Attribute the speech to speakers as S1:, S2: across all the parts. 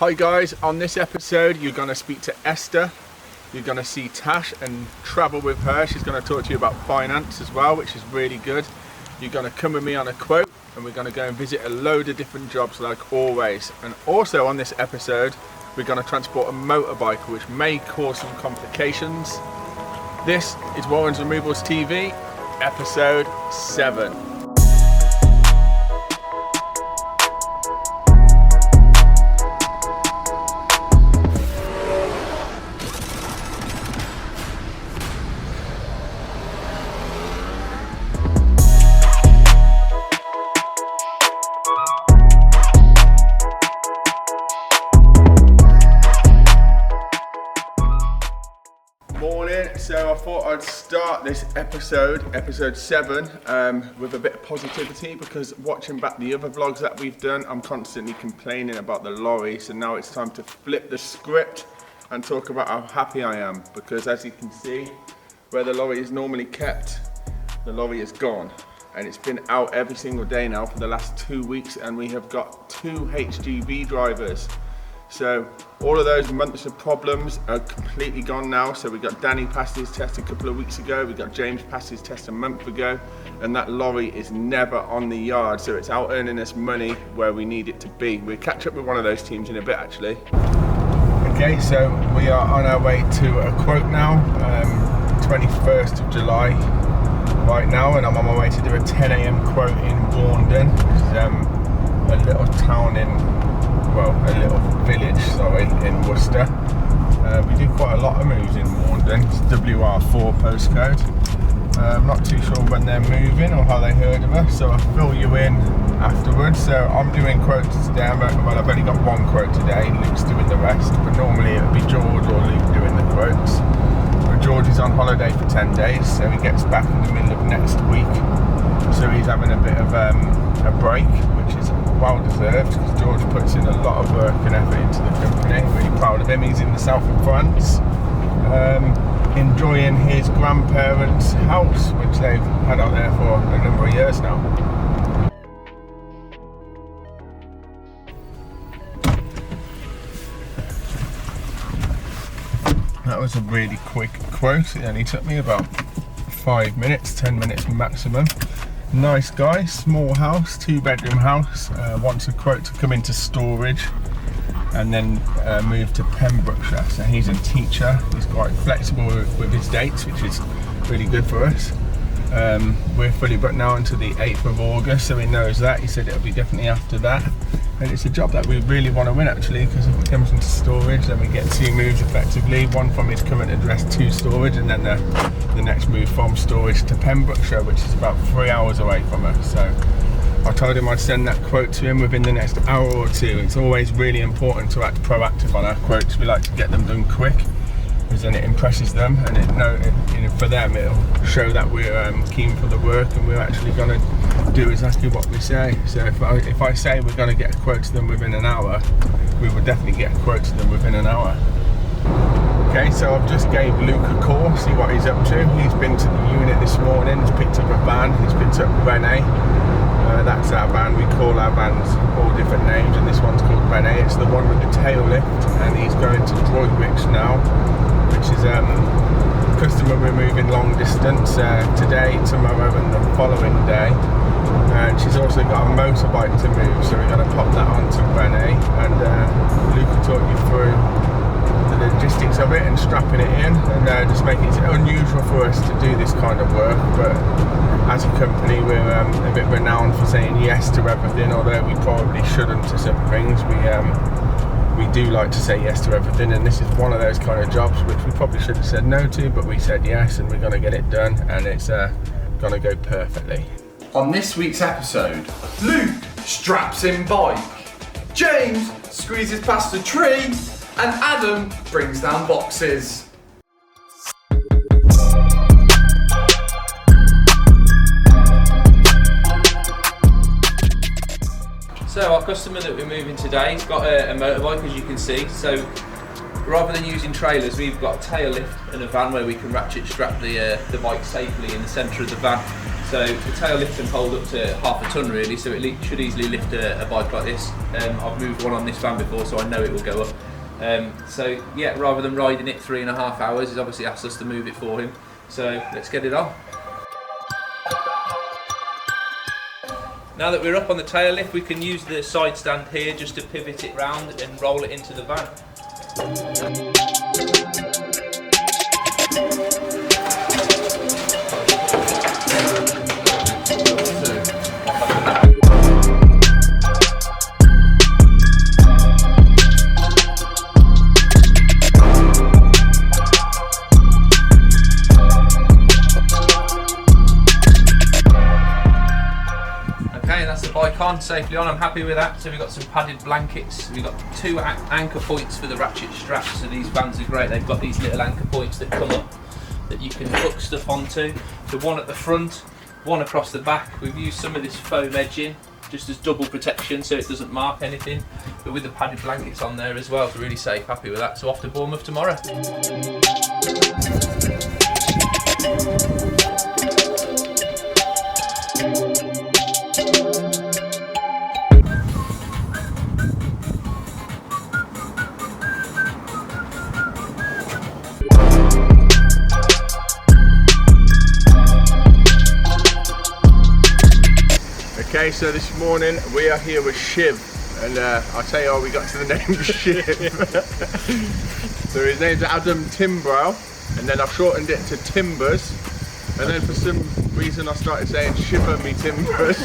S1: Hi guys, on this episode you're going to speak to Esther, you're going to see Tash and travel with her. She's going to talk to you about finance as well, which is really good. You're going to come with me on a quote and we're going to go and visit a load of different jobs like always. And also on this episode we're going to transport a motorbike which may cause some complications. This is Warren's Removals TV, episode 7. So I thought I'd start this episode 7, with a bit of positivity, because watching back the other vlogs that we've done, I'm constantly complaining about the lorry. So now it's time to flip the script and talk about how happy I am, because as you can see, where the lorry is normally kept, the lorry is gone. And it's been out every single day now for the last 2 weeks, and we have got 2 HGV drivers. So all of those months of problems are completely gone now. So we got Danny passed his test a couple of weeks ago, we got James passed his test a month ago, and that lorry is never on the yard. So it's out earning us money where we need it to be. We'll catch up with one of those teams in a bit actually. Okay, so we are on our way to a quote now, 21st of July right now, and I'm on my way to do a 10 AM quote in Warndon, which is a little town a little village, in Worcester. We do quite a lot of moves in Warndon. It's WR4 postcode. I'm not too sure when they're moving or how they heard of us, so I'll fill you in afterwards. So I'm doing quotes today. I've only got one quote today, Luke's doing the rest, but normally it would be George or Luke doing the quotes. But George is on holiday for 10 days, so he gets back in the middle of next week. So he's having a bit of a break, which is well deserved, because George puts in a lot of work and effort into the company. Really proud of him. He's in the south of France, enjoying his grandparents' house, which they've had out there for a number of years now. That was a really quick quote. It only took me about 5 minutes, 10 minutes maximum. Nice guy, small house, 2-bedroom house, wants a quote to come into storage and then move to Pembrokeshire. So he's a teacher, he's quite flexible with his dates, which is really good for us. We're fully booked now until the 8th of August, so he knows that. He said it'll be definitely after that. And it's a job that we really want to win actually, because if it comes into storage, then we get 2 moves effectively, one from his current address to storage, and then the next move from storage to Pembrokeshire, which is about 3 hours away from us. So I told him I'd send that quote to him within the next hour or 2. It's always really important to act proactive on our quotes. We like to get them done quick, because then it impresses them, and for them it'll show that we're keen for the work and we're actually going to do exactly what we say. So if I say we're going to get a quote to them within an hour, we will definitely get a quote to them within an hour. Okay, so I've just gave Luke a call, see what he's up to. He's been to the unit this morning, he's picked up a van, he's picked up Rene. That's our van. We call our vans all different names, and this one's called Rene. It's the one with the tail lift, and he's going to Droitwich now, which is customer we're moving long distance today, tomorrow and the following day. And she's also got a motorbike to move, so we're going to pop that onto Rene, and Luke will talk you through the logistics of it and strapping it in, and just making it unusual for us to do this kind of work, but as a company we're a bit renowned for saying yes to everything, although we probably shouldn't to some things. We do like to say yes to everything, and this is one of those kind of jobs which we probably should have said no to, but we said yes, and we're going to get it done, and it's going to go perfectly.
S2: On this week's episode, Luke straps in bike, James squeezes past a tree, and Adam brings down boxes.
S3: So our customer that we're moving today has got a motorbike, as you can see. So rather than using trailers, we've got a tail lift and a van where we can ratchet strap the bike safely in the centre of the van. So the tail lift can hold up to half a tonne really, so it should easily lift a bike like this. I've moved one on this van before, so I know it will go up. So yeah, rather than riding it 3.5 hours, he's obviously asked us to move it for him. So let's get it on. Now that we're up on the tail lift, we can use the side stand here just to pivot it round and roll it into the van. Safely on, I'm happy with that. So we've got some padded blankets, we've got 2 anchor points for the ratchet straps, so these vans are great. They've got these little anchor points that come up that you can hook stuff onto. So one at the front, one across the back. We've used some of this foam edging just as double protection so it doesn't mark anything, but with the padded blankets on there as well, it's really safe. Happy with that. So off to Bournemouth tomorrow.
S1: Okay, so this morning we are here with Shiv, and I'll tell you how we got to the name Shiv. So his name's Adam Timbrow, and then I've shortened it to Timbers, and then for some reason I started saying Shiver me Timbers.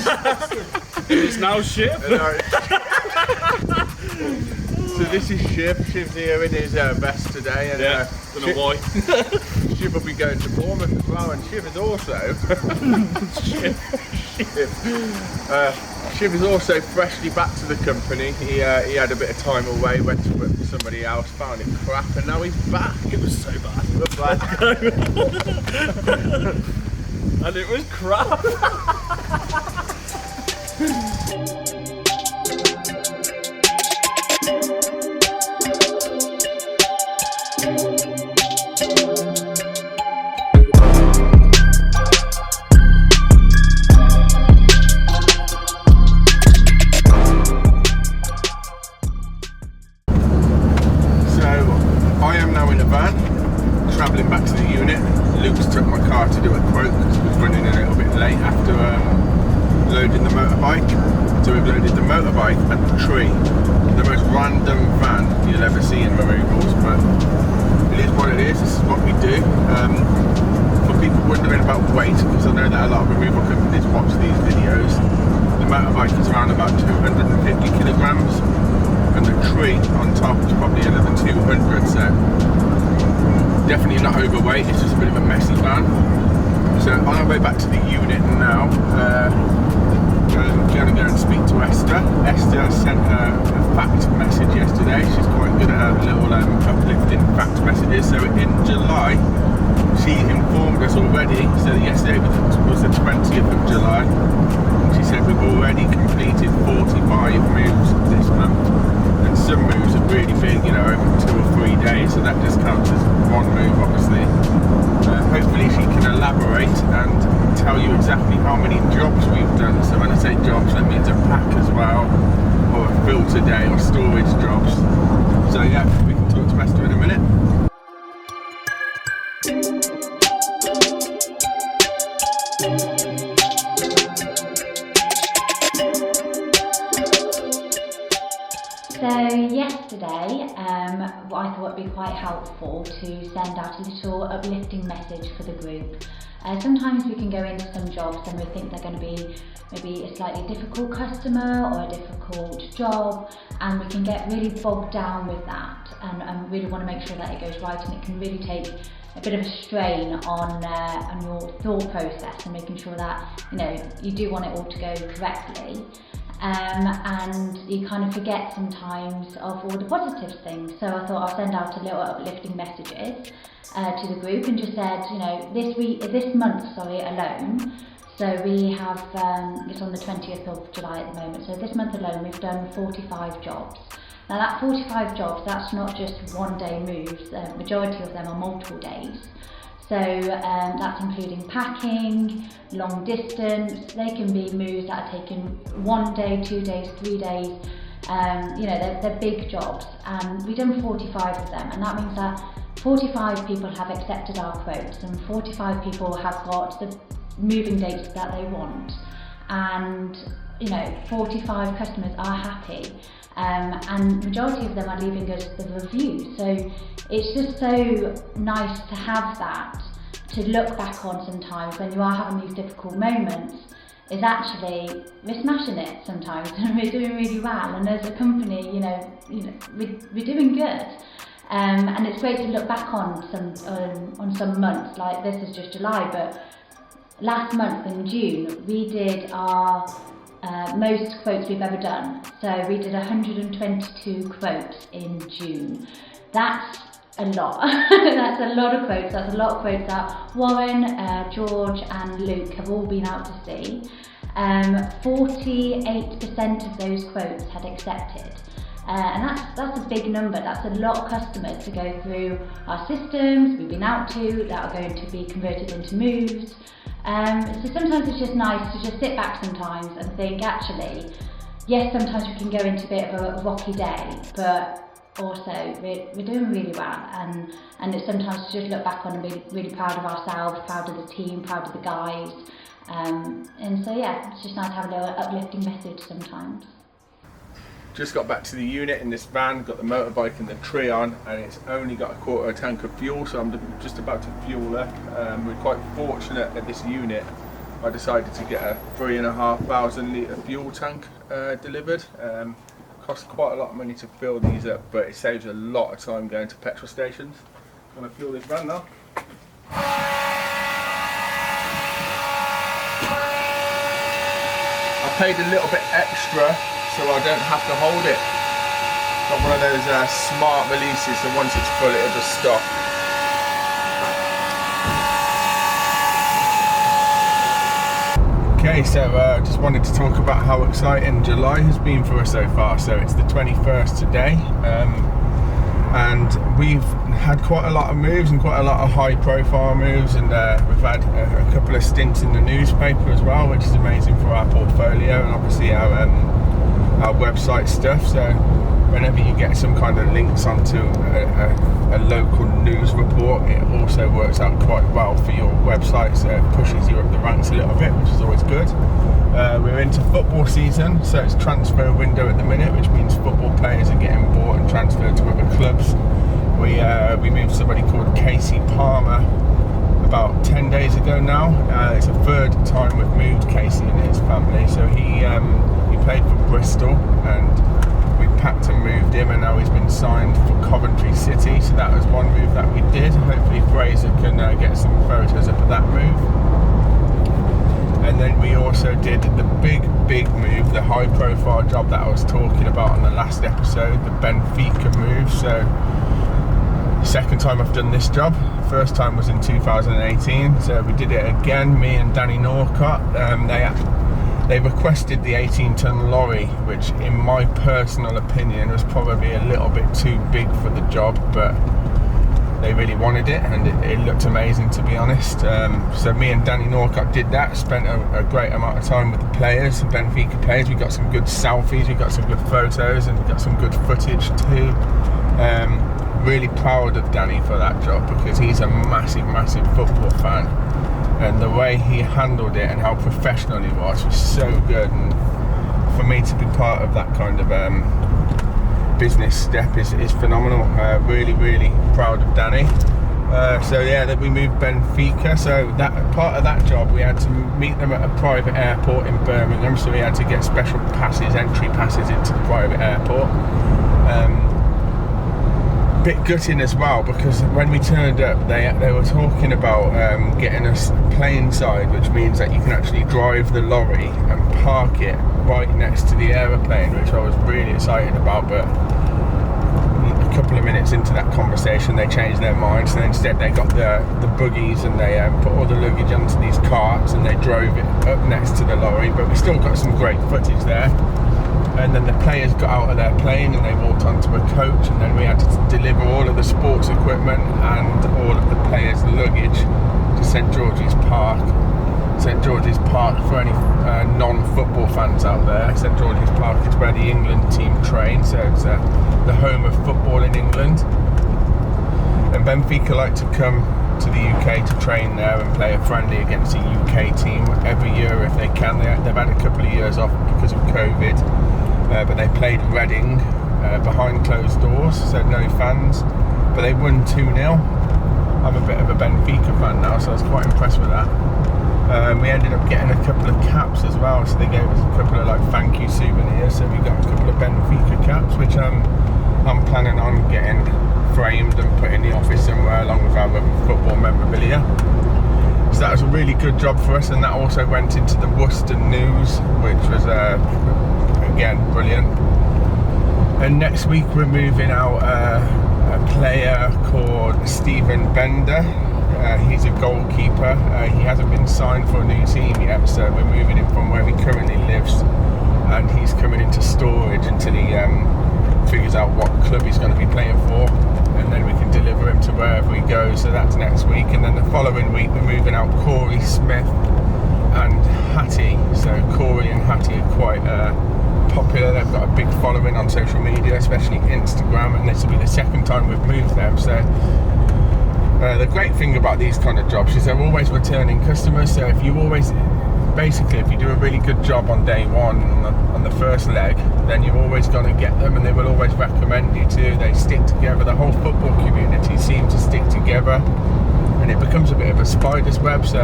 S4: It's now Shiv.
S1: So this is Shiv. Shiv's here in his vest today, and
S4: yeah, don't know why.
S1: Shiv will be going to Bournemouth as well, and Shiv is also Shiv is also freshly back to the company. He had a bit of time away, went to work for somebody else, found it crap, and now he's back.
S4: It was so bad.
S1: We're back.
S4: And it was crap.
S1: Travelling back to the unit. Luke's took my car to do a quote because it was running a little bit late after loading the motorbike. So we've loaded the motorbike and the tree. The most random van you'll ever see in removals, but it is what it is. This is what we do. For people wondering about weight, because I know that a lot of removal companies watch these videos, the motorbike is around about 250 kilograms, and the tree on top is probably another 200. So definitely not overweight, it's just a bit of a messy van. So on our way back to the unit now, I'm going to go and speak to Esther. Esther sent her a fact message yesterday. She's quite good at her little uplifting fact messages. So in July, she informed us already, so yesterday was the 20th of July. She said we've already completed 45 moves this month. And some moves are really big, you know, over 2 or 3 days, so that just counts as one move, obviously. Hopefully she can elaborate and tell you exactly how many jobs we've done. So when I say jobs, that means a pack as well, or a filter day, or storage jobs. So yeah, we can talk to Esther in a minute.
S5: So yesterday, I thought it'd be quite helpful to send out a little uplifting message for the group. Sometimes we can go into some jobs and we think they're going to be maybe a slightly difficult customer or a difficult job, and we can get really bogged down with that and really want to make sure that it goes right, and it can really take a bit of a strain on your thought process and making sure that, you know, you do want it all to go correctly. And you kind of forget sometimes of all the positive things. So I thought I'll send out a little uplifting messages to the group, and just said, you know, this month alone. So we have, it's on the 20th of July at the moment. So this month alone, we've done 45 jobs. Now that 45 jobs, that's not just one day moves. The majority of them are multiple days. So that's including packing, long distance. They can be moves that are taken 1 day, 2 days, 3 days. They're big jobs, and we've done 45 of them, and that means that 45 people have accepted our quotes, and 45 people have got the moving dates that they want, and 45 customers are happy, and majority of them are leaving us the review. So it's just so nice to have that to look back on sometimes when you are having these difficult moments. Is actually we're smashing it sometimes and we're doing really well, and as a company we're doing good, and it's great to look back on some months. Like this is just July, but last month in June we did our most quotes we've ever done. So we did 122 quotes in June. That's a lot. That's a lot of quotes. That's a lot of quotes that Warren, George and Luke have all been out to see. 48% of those quotes had accepted. And that's a big number. That's a lot of customers to go through our systems we've been out to that are going to be converted into moves. So sometimes it's just nice to just sit back sometimes and think, actually, yes, sometimes we can go into a bit of a rocky day, but also we're doing really well, and it's sometimes to just look back on and be really proud of ourselves, proud of the team, proud of the guys, and so yeah, it's just nice to have a little uplifting message sometimes.
S1: Just got back to the unit in this van, got the motorbike and the tree on, and it's only got a quarter tank of fuel, so I'm just about to fuel up. We're quite fortunate at this unit. I decided to get a 3,500 litre fuel tank delivered. Costs quite a lot of money to fill these up, but it saves a lot of time going to petrol stations. I'm going to fuel this van now. I paid a little bit extra so I don't have to hold it. Got one of those smart releases, so once it's full it'll just stop. Okay, so just wanted to talk about how exciting July has been for us so far. So it's the 21st today, and we've had quite a lot of moves and quite a lot of high profile moves, and we've had a couple of stints in the newspaper as well, which is amazing for our portfolio and obviously our website stuff. So whenever you get some kind of links onto a local news report, it also works out quite well for your website, so it pushes you up the ranks a little bit, which is always good. We're into football season, so it's transfer window at the minute, which means football players are getting bought and transferred to other clubs. We moved somebody called Casey Palmer about 10 days ago now. It's the third time we've moved Casey and his family. So he played for Bristol, and we packed and moved him, and now he's been signed for Coventry City. So that was one move that we did. Hopefully Fraser can get some photos up of that move. And then we also did the big move, the high profile job that I was talking about on the last episode, the Benfica move. So second time I've done this job. First time was in 2018, so we did it again, me and Danny Norcott. They requested the 18-ton lorry, which in my personal opinion was probably a little bit too big for the job, but they really wanted it, and it looked amazing, to be honest. So me and Danny Norcott did that, spent a great amount of time with the players, the Benfica players. We got some good selfies, we got some good photos, and we got some good footage too. Really proud of Danny for that job, because he's a massive football fan, and the way he handled it and how professional he was so good. And for me to be part of that kind of business step is phenomenal. Really proud of Danny. So yeah, then we moved Benfica. So that part of that job, we had to meet them at a private airport in Birmingham, so we had to get special passes, entry passes into the private airport. Bit gutting as well, because when we turned up, they were talking about getting us plane side, which means that you can actually drive the lorry and park it right next to the aeroplane, which I was really excited about. But a couple of minutes into that conversation, they changed their mind, so instead they got the buggies, and they put all the luggage onto these carts, and they drove it up next to the lorry. But we still got some great footage there. and then the players got out of their plane and they walked onto a coach, and then we had to deliver all of the sports equipment and all of the players' luggage to St George's Park. St George's Park, for any non-football fans out there, St George's Park is where the England team train, so it's the home of football in England. And Benfica like to come to the UK to train there and play a friendly against the UK team every year if they can. They've had a couple of years off because of COVID, but they played Reading behind closed doors, so no fans, but they won 2-0. I'm a bit of a Benfica fan now, so I was quite impressed with that. We ended up getting a couple of caps as well, so they gave us a couple of like thank you souvenirs, so we got a couple of Benfica caps, which I'm planning on getting framed and put in the office somewhere along with our football memorabilia. So that was a really good job for us, and that also went into the Worcester News, which was again brilliant. And next week we're moving out a player called Stephen Bender. He's a goalkeeper. He hasn't been signed for a new team yet, so we're moving him from where he currently lives, and he's coming into storage until he figures out what club he's going to be playing for, and then we can deliver him to wherever he goes. So that's next week, and then the following week we're moving out Corey Smith and Hattie. So Corey and Hattie are quite popular. They've got a big following on social media, especially Instagram, and this will be the second time we've moved them. So the great thing about these kind of jobs is they're always returning customers. So if you do a really good job on day one, on the first leg, then you're always going to get them, and they will always recommend you too. They stick together. The whole football community seems to stick together, and it becomes a bit of a spider's web. So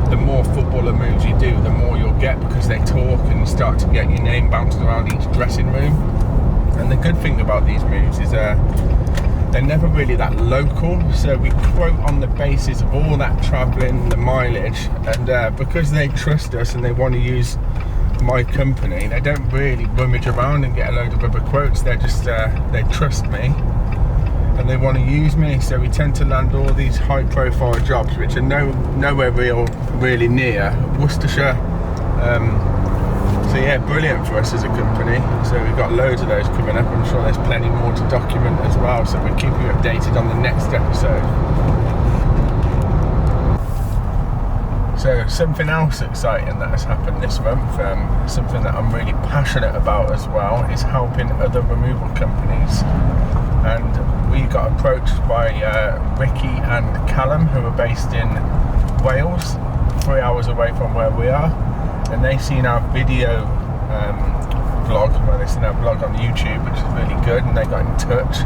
S1: the more footballer moves you do, the more you'll get, because they talk and you start to get your name bounced around each dressing room. And the good thing about these moves is they're never really that local, so we quote on the basis of all that travelling, the mileage, and because they trust us and they want to use my company, they don't really rummage around and get a load of other quotes. They're just they trust me and they want to use me, so we tend to land all these high profile jobs which are nowhere really near Worcestershire. So yeah, brilliant for us as a company. So we've got loads of those coming up. I'm sure there's plenty more to document as well, so we'll keep you updated on the next episode. So something else exciting that has happened this month, something that I'm really passionate about as well, is helping other removal companies. And we got approached by Ricky and Callum, who are based in Wales, 3 hours away from where we are. And they've seen our video vlog, they've seen our vlog on YouTube, which is really good, and they got in touch.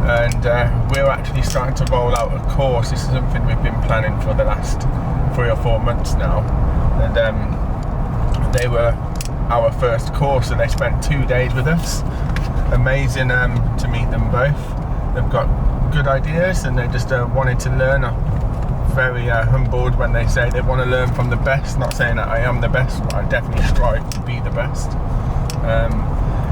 S1: And we're actually starting to roll out a course. This is something we've been planning for the last 3 or 4 months now. And they were our first course, and they spent 2 days with us. Amazing to meet them both. They've got good ideas, and they just wanted to learn. Very humbled when they say they want to learn from the best. Not saying that I am the best, but I definitely strive to be the best.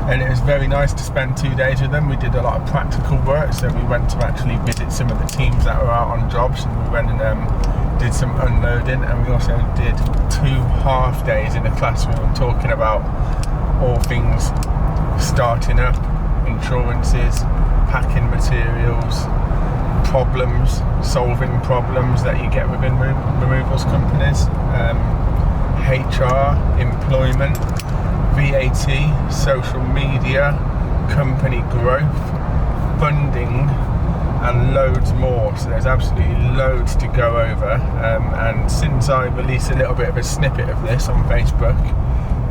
S1: And it was very nice to spend 2 days with them. We did a lot of practical work, so we went to actually visit some of the teams that were out on jobs, and we went and did some unloading, and we also did 2 half days in the classroom talking about all things starting up, insurances, packing materials, problems, solving problems that you get within removals companies, HR, employment, VAT, social media, company growth, funding, and loads more. So there's absolutely loads to go over, and since I released a little bit of a snippet of this on Facebook,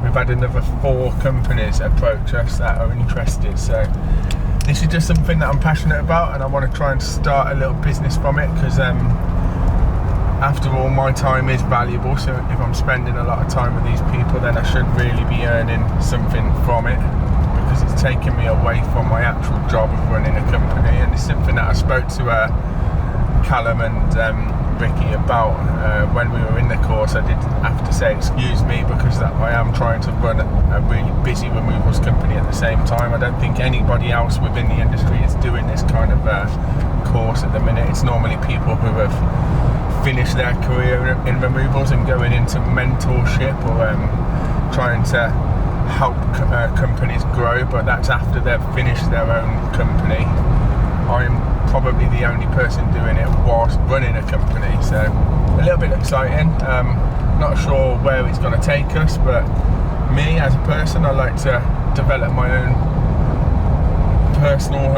S1: we've had another 4 companies approach us that are interested. So this is just something that I'm passionate about, and I want to try and start a little business from it, because after all, my time is valuable. So if I'm spending a lot of time with these people, then I should really be earning something from it, because it's taken me away from my actual job of running a company. And it's something that I spoke to Callum and Ricky about when we were in the course. I did have to say excuse me, because I am trying to run a really busy removals company at the same time. I don't think anybody else within the industry is doing this kind of course at the minute. It's normally people who have finished their career in removals and going into mentorship, or trying to help companies grow, but that's after they've finished their own company. I'm probably the only person doing it whilst running a company, so a little bit exciting. Not sure where it's going to take us, but me as a person, I like to develop my own personal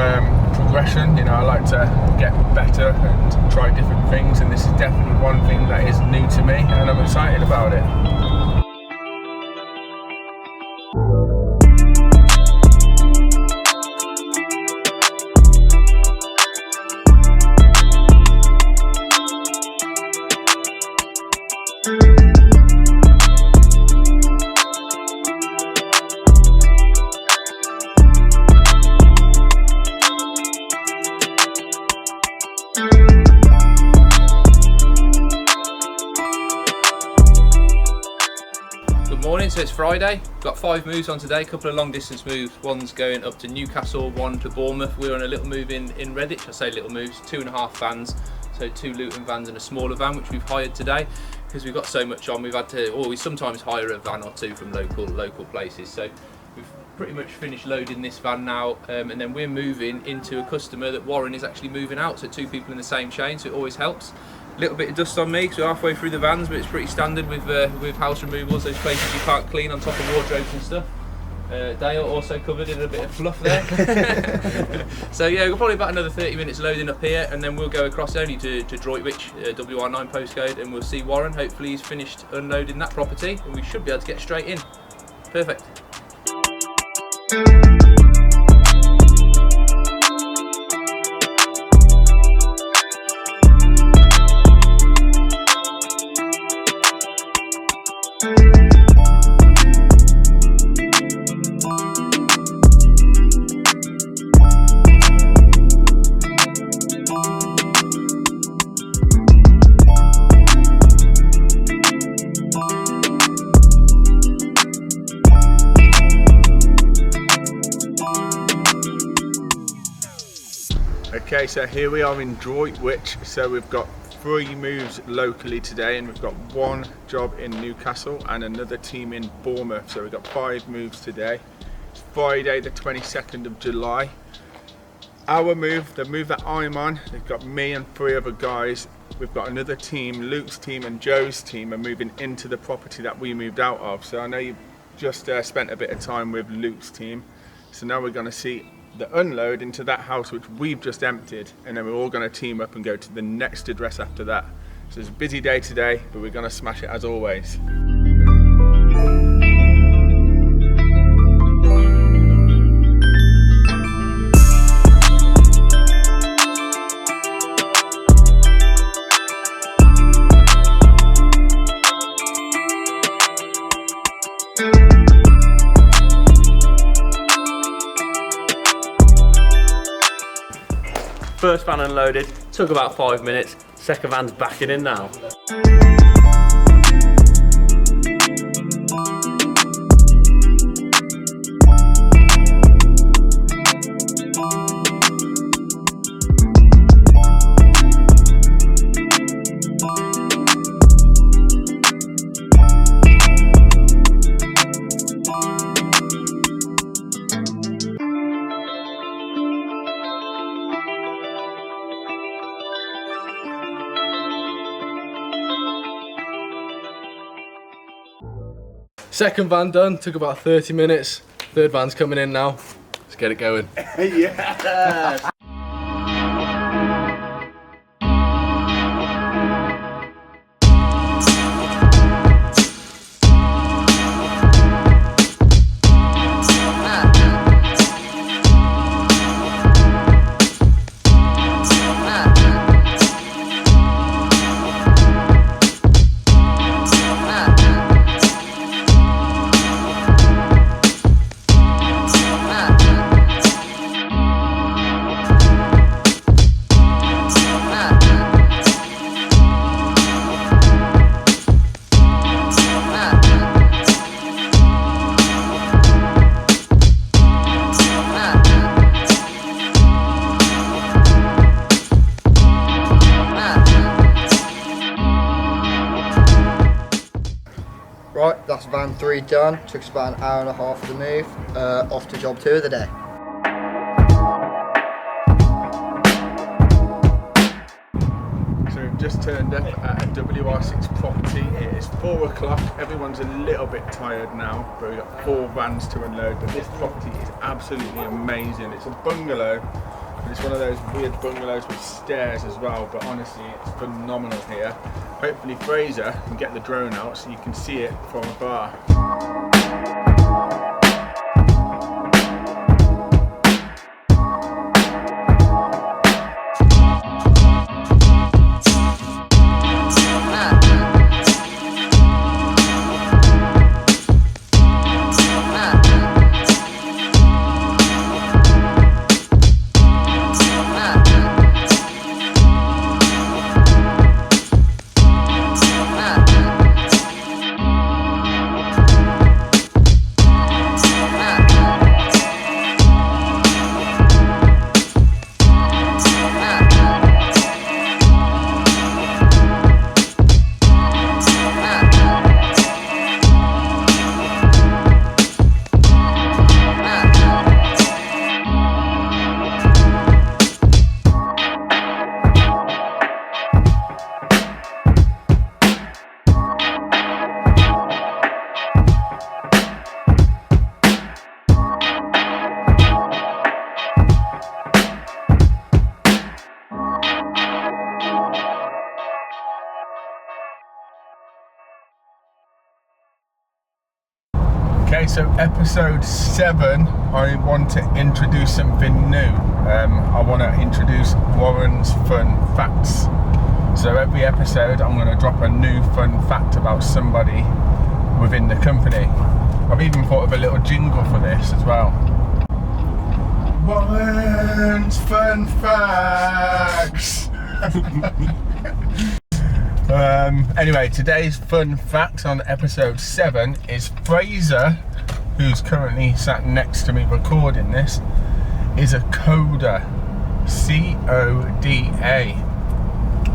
S1: progression. I like to get better and try different things, and this is definitely one thing that is new to me, and I'm excited about it.
S3: Morning, so it's Friday. Got 5 moves on today, a couple of long distance moves. One's going up to Newcastle, one to Bournemouth. We're on a little move in Redditch. I say little moves, 2.5 vans, so 2 Luton vans and a smaller van, which we've hired today because we've got so much on. We've had to, or we sometimes hire a van or 2 from local places. So we've pretty much finished loading this van now, and then we're moving into a customer that Warren is actually moving out. So 2 people in the same chain, so it always helps. Little bit of dust on me because we're halfway through the vans, but it's pretty standard with house removals, those places you can't clean on top of wardrobes and stuff. Dale also covered in a bit of fluff there. So yeah, we've probably about another 30 minutes loading up here, and then we'll go across only to Droitwich, WR9 postcode, and we'll see Warren. Hopefully he's finished unloading that property and we should be able to get straight in. Perfect.
S1: Okay, so here we are in Droitwich. So we've got 3 moves locally today, and we've got 1 job in Newcastle and another team in Bournemouth. So we've got 5 moves today. It's Friday the 22nd of July. Our move, the move that I'm on, they've got me and 3 other guys. We've got another team, Luke's team and Joe's team are moving into the property that we moved out of. So I know you've just spent a bit of time with Luke's team. So now we're going to see the unload into that house which we've just emptied, and then we're all going to team up and go to the next address after that. So it's a busy day today, but we're going to smash it as always.
S4: First van unloaded, took about 5 minutes. Second van's backing in now.
S6: Second van done, took about 30 minutes. Third van's coming in now. Let's get it going.
S1: Yeah.
S7: Job 3 done, took us about an hour and a half for the move, off to job 2 of the day.
S1: So we've just turned up at a WR6 property. It is 4 o'clock, everyone's a little bit tired now, but we've got 4 vans to unload, but this property is absolutely amazing. It's a bungalow, but it's one of those weird bungalows with stairs as well, but honestly it's phenomenal here. Hopefully Fraser can get the drone out so you can see it from afar. Okay, so episode 7, I want to introduce something new. I want to introduce Warren's Fun Facts. So every episode I'm going to drop a new fun fact about somebody within the company. I've even thought of a little jingle for this as well. Warren's Fun Facts! Anyway, today's fun fact on episode 7 is Fraser, who's currently sat next to me recording this, is a CODA, C-O-D-A,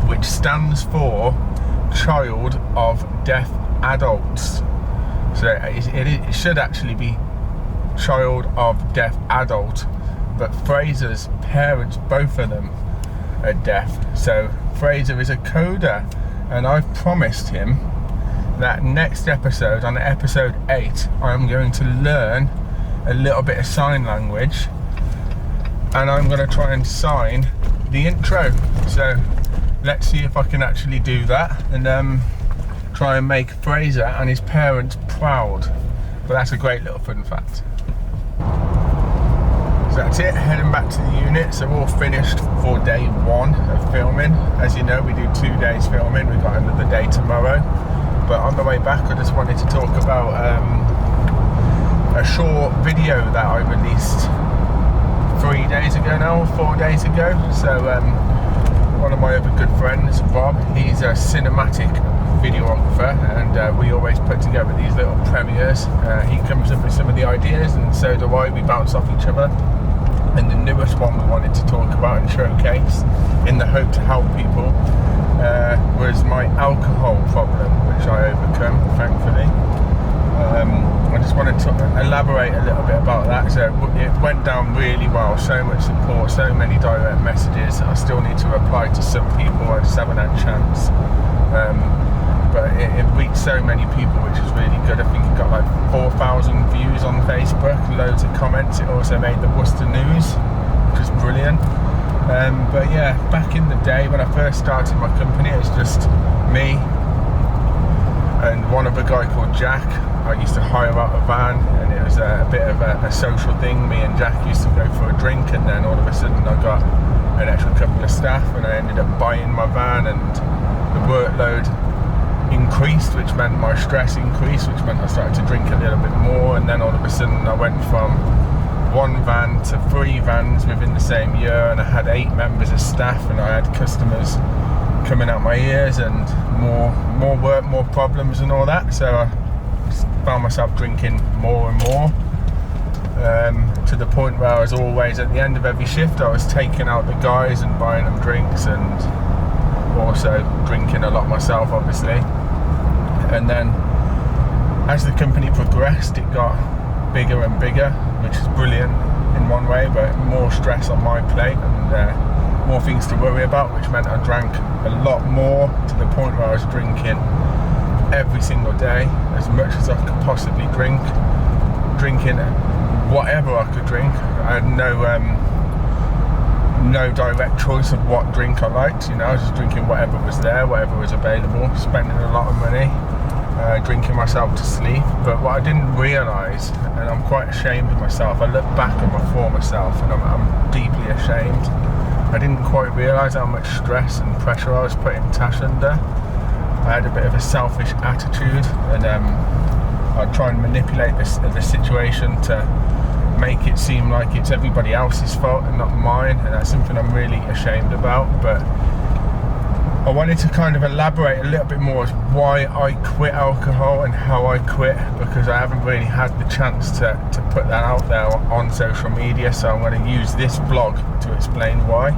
S1: which stands for Child of Deaf Adults. So it should actually be Child of Deaf Adult, but Fraser's parents, both of them, are deaf. So Fraser is a CODA. And I've promised him that next episode, on episode 8, I'm going to learn a little bit of sign language, and I'm going to try and sign the intro. So let's see if I can actually do that and try and make Fraser and his parents proud. But that's a great little fun fact. So that's it, heading back to the unit. So we're all finished for day 1 of filming. As you know, we do 2 days filming. We've got another day tomorrow. But on the way back, I just wanted to talk about a short video that I released 3 days ago now, 4 days ago. So one of my other good friends, Bob, he's a cinematic videographer, and we always put together these little premieres. He comes up with some of the ideas, and so do I. We bounce off each other. And the newest one we wanted to talk about and showcase, in the hope to help people, was my alcohol problem, which I overcome, thankfully. I just wanted to elaborate a little bit about that. So it went down really well, so much support, so many direct messages. I still need to reply to some people, I just haven't had a chance. But it reached so many people, which was really good. I think it got like 4,000 views on Facebook, loads of comments. It also made the Worcester News, which was brilliant. But yeah, back in the day when I first started my company, it was just me and one other guy called Jack. I used to hire out a van, and it was a bit of a social thing. Me and Jack used to go for a drink, and then all of a sudden I got an extra couple of staff, and I ended up buying my van, and the workload increased, which meant my stress increased, which meant I started to drink a little bit more. And then all of a sudden I went from 1 van to 3 vans within the same year, and I had 8 members of staff, and I had customers coming out my ears, and more work, more problems and all that. So I found myself drinking more and more, to the point where I was always, at the end of every shift, I was taking out the guys and buying them drinks, and also drinking a lot myself, obviously. And then as the company progressed, it got bigger and bigger, which is brilliant in one way, but more stress on my plate and more things to worry about, which meant I drank a lot more, to the point where I was drinking every single day, as much as I could possibly drink, drinking whatever I could drink. I had no direct choice of what drink I liked, you know. I was just drinking whatever was there, whatever was available, spending a lot of money, drinking myself to sleep. But what I didn't realise, and I'm quite ashamed of myself, I look back at my former self and I'm deeply ashamed. I didn't quite realise how much stress and pressure I was putting Tash under. I had a bit of a selfish attitude, and I'd try and manipulate the situation to make it seem like it's everybody else's fault and not mine, and that's something I'm really ashamed about. But I wanted to kind of elaborate a little bit more as why I quit alcohol and how I quit, because I haven't really had the chance to put that out there on social media, so I'm going to use this vlog to explain why.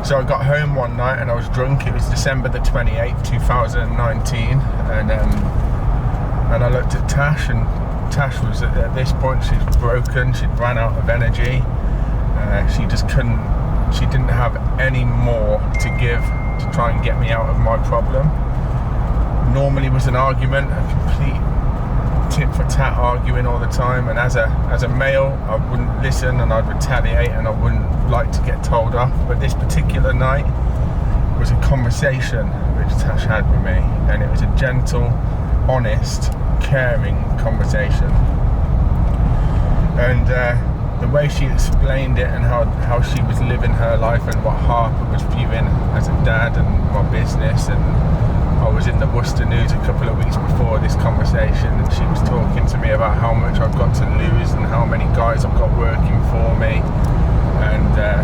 S1: So I got home one night and I was drunk. It was December the 28th, 2019, and I looked at Tash, and Tash was at this point, she's broken, she'd run out of energy. She just couldn't, she didn't have any more to give to try and get me out of my problem. Normally was an argument, a complete tit for tat arguing all the time, and as a male I wouldn't listen and I'd retaliate and I wouldn't like to get told off. But this particular night was a conversation which Tash had with me, and it was a gentle, honest, caring conversation, and the way she explained it and how she was living her life and what Harper was viewing as a dad and my business. And I was in the Worcester News a couple of weeks before this conversation, and she was talking to me about how much I've got to lose and how many guys I've got working for me, and it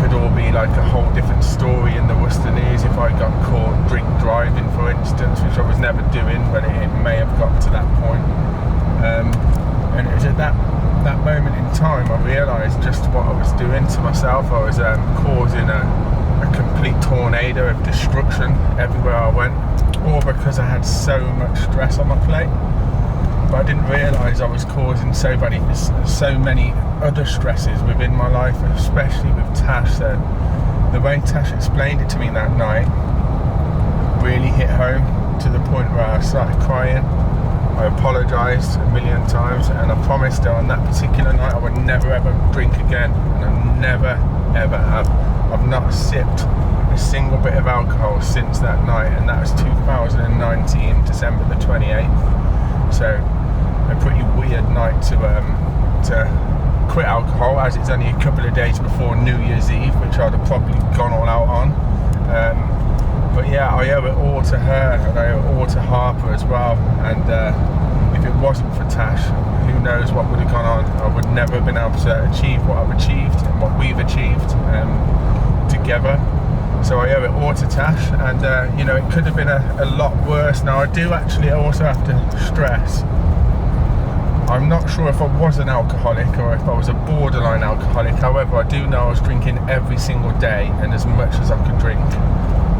S1: could all be like a whole different story in the Worcester News if I got caught drink driving, for instance, which I was never doing, but it may have got to that point. And it was at that moment in time I realised just what I was doing to myself. I was causing a complete tornado of destruction everywhere I went, all because I had so much stress on my plate. But I didn't realise I was causing so many other stresses within my life, especially with Tash. So the way Tash explained it to me that night really hit home, to the point where I started crying. I apologised a million times, and I promised her on that particular night I would never ever drink again, and I never ever have. I've not sipped a single bit of alcohol since that night, and that was 2019, December the 28th. So a pretty weird night to quit alcohol, as it's only a couple of days before New Year's Eve, which I'd have probably gone all out on. But yeah, I owe it all to her, and I owe it all to Harper as well. And if it wasn't for Tash, who knows what would have gone on. I would never have been able to achieve what I've achieved and what we've achieved together. So I owe it all to Tash, and you know, it could have been a lot worse. Now I do actually also have to stress, I'm not sure if I was an alcoholic or if I was a borderline alcoholic. However, I do know I was drinking every single day and as much as I could drink.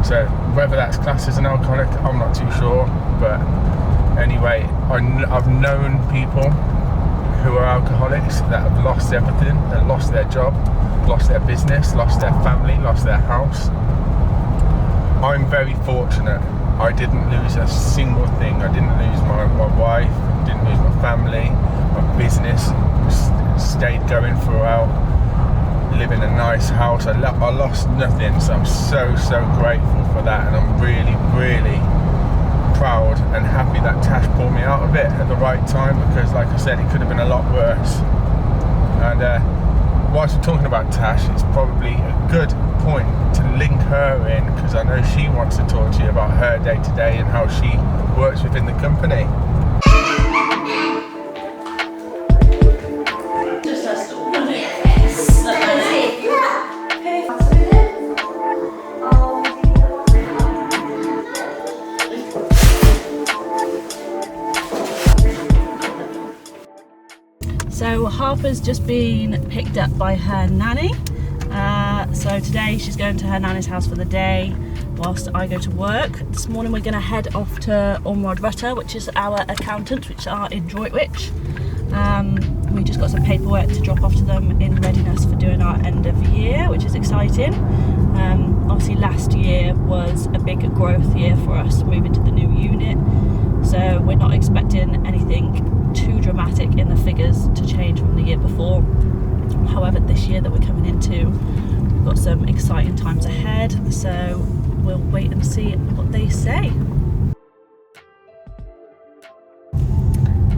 S1: So whether that's classed as an alcoholic, I'm not too sure. But anyway, I've known people who are alcoholics that have lost everything, that lost their job, lost their business, lost their family, lost their house. I'm very fortunate. I didn't lose a single thing. I didn't lose my wife, didn't lose my family, my business stayed going throughout, live in a nice house. I lost nothing, so I'm so grateful for that, and I'm really proud and happy that Tash pulled me out of it at the right time, because like I said, it could have been a lot worse. And whilst we're talking about Tash, it's probably a good point to link her in, because I know she wants to talk to you about her day to day and how she works within the company.
S8: So Harper's just been picked up by her nanny. So today she's going to her nanny's house for the day whilst I go to work. This morning we're going to head off to WRTV, which is our accountants, which are in Droitwich. We just got some paperwork to drop off to them in readiness for doing our end of year, which is exciting. Obviously last year was a big growth year for us, moving to the new unit, so we're not expecting anything too dramatic in the figures to change from the year before. However, this year that we're coming into, we've got some exciting times ahead, so we'll wait and see what they say.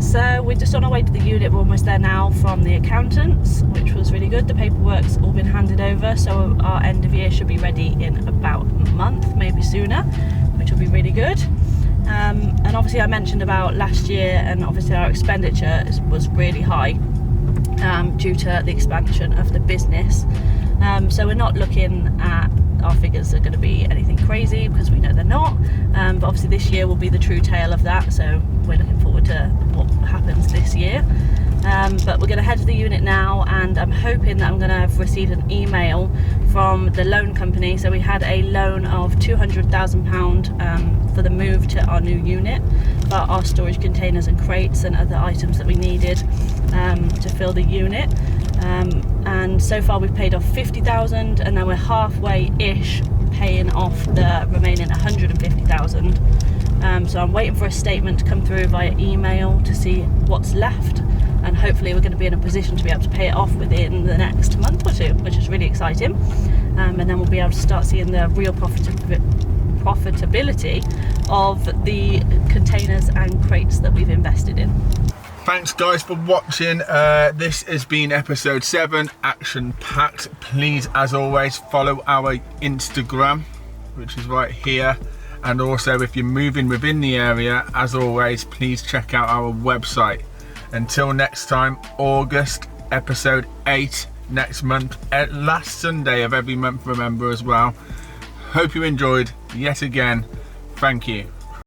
S8: So we're just on our way to the unit. We're almost there now from the accountants, which was really good. The paperwork's all been handed over, so our end of year should be ready in about a month, maybe sooner, which will be really good. And obviously I mentioned about last year, and obviously our expenditure was really high due to the expansion of the business. So we're not looking at our figures are going to be anything crazy, because we know they're not, but obviously this year will be the true tale of that, so we're looking forward to what happens this year. But we're going to head to the unit now, and I'm hoping that I'm going to have received an email from the loan company. So we had a loan of £200,000 for the move to our new unit, for our storage containers and crates and other items that we needed to fill the unit. And so far we've paid off 50,000, and then we're halfway-ish paying off the remaining 150,000. So I'm waiting for a statement to come through via email to see what's left, and hopefully we're going to be in a position to be able to pay it off within the next month or two, which is really exciting. And then we'll be able to start seeing the real profitability of the containers and crates that we've invested in.
S1: Thanks guys for watching. This has been episode 7, action packed. Please, as always, follow our Instagram, which is right here. And also, if you're moving within the area, as always, please check out our website. Until next time, August, episode 8 next month, last Sunday of every month, remember, as well. Hope you enjoyed yet again. Thank you.